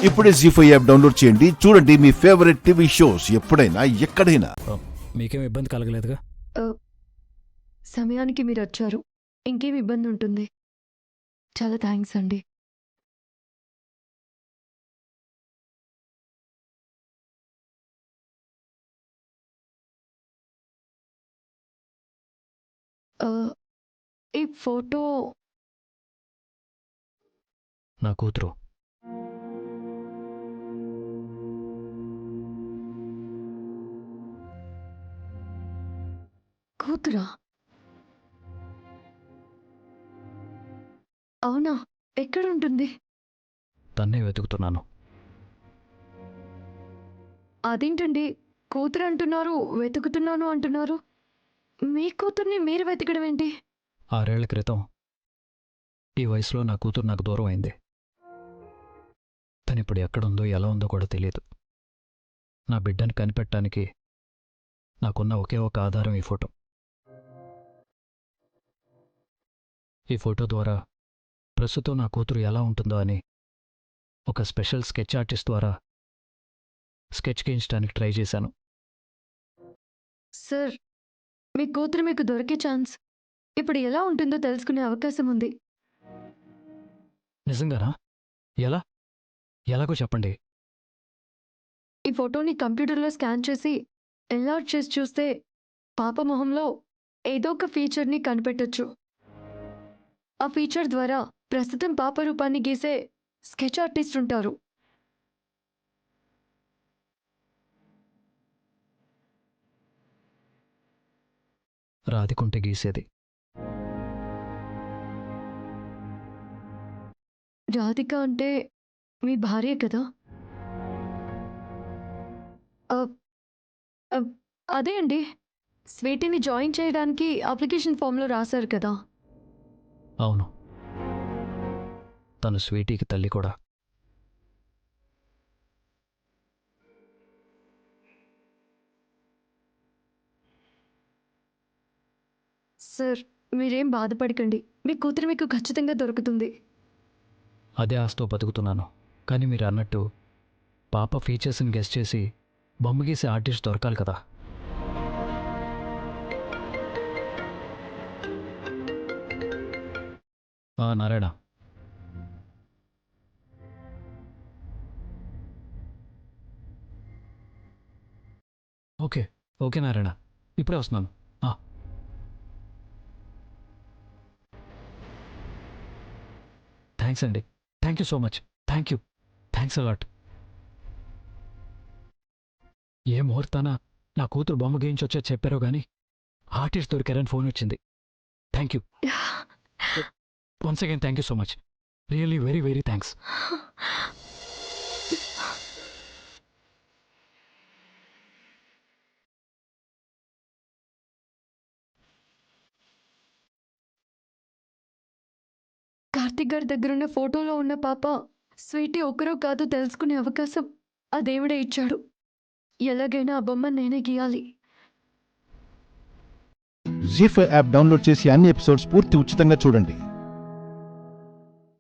ఇప్పుడే జీ5 app download చేయండి. చూడండి మీ ఫేవరెట్ టీవీ షోస్ ఎప్పుడైనా ఎక్కడైనా. మీకేం ఇబ్బంది కలగలేదుగా? సమయానికి మీరు వచ్చారు. ఇంకేం ఇబ్బంది ఉంటుంది? చాలా థ్యాంక్స్ అండి. ఈ ఫోటో నా కూతురు. కూతురా? అవునా? ఎక్కడుంటుంది? తన్నే వెతుకుతున్నాను. అదేంటండి, కూతురు అంటున్నారు, వెతుకుతున్నాను అంటున్నారు. మీ కూతుర్ని మీరు వెతకడం ఏంటి? 6 ఏళ్ల క్రితం ఈ వయసులో నా కూతురు నాకు దూరం అయింది. తనిప్పుడు ఎక్కడుందో ఎలా ఉందో కూడా తెలియదు. నా బిడ్డని కనిపెట్టడానికి నాకున్న ఒకే ఒక ఆధారం ఈ ఫోటో. ఈ ఫోటో ద్వారా ప్రస్తుతం నా కూతురు ఎలా ఉంటుందో అని ఒక స్పెషల్ స్కెచ్ ఆర్టిస్ట్ ద్వారా స్కెచ్ గీయించడానికి ట్రై చేశాను. సార్, మీ కూతురు మీకు దొరికే ఛాన్స్ ఇప్పుడు ఎలా ఉంటుందో తెలుసుకునే అవకాశం ఉంది. నిజంగానా? ఎలా? ఎలాగో చెప్పండి. ఈ ఫోటోని కంప్యూటర్లో స్కాన్ చేసి ఎన్లార్జ్ చేసి చూస్తే పాప మొహంలో ఏదో ఒక ఫీచర్ని కనిపెట్టొచ్చు. ఆ ఫీచర్ ద్వారా ప్రస్తుతం పాప రూపాన్ని గీసే స్కెచ్ ఆర్టిస్ట్ ఉంటారు. రాధికుంటే గీసేది. రాధిక అంటే మీ భార్య కదా? అ- అ- అదే అండి, స్వీటీని జాయిన్ చేయడానికి అప్లికేషన్ ఫామ్లో రాశారు కదా? అవును, తను స్వీటీకి తల్లి కూడా. సార్, మీరేం బాధపడకండి. మీ కూతురు మీకు ఖచ్చితంగా దొరుకుతుంది. అదే ఆశతో బతుకుతున్నాను. కానీ మీరు అన్నట్టు పాప ఫీచర్స్ని గెస్ చేసి బొమ్మ గీసే ఆర్టిస్ట్ దొరకాలి కదా. నారాయణ, ఓకే ఓకే నారాయణ, ఇప్పుడే వస్తున్నాను. థ్యాంక్స్ అండి. Thank you so much. Thanks a lot. ఏ ముహూర్తాన నా కూతురు బొమ్మ గీయించొచ్చో చెప్పారో కానీ ఆర్టిస్ట్ దొరికారని ఫోన్ వచ్చింది. Thank you. Once again thank you so much. Really very very thanks. Karthik గారి దగ్గరున్న ఫోటోలో ఉన్న పాప స్వీటీ ఒకరో కాదో తెలుసుకునే అవకాశం ఆ దేవుడే ఇచ్చాడు. ఎలాగైనా ఆ బొమ్మ నేనే గీయాలి. జీ5 యాప్ డౌన్లోడ్ చేసి అన్ని ఎపిసోడ్స్ పూర్తి ఉచితంగా చూడండి.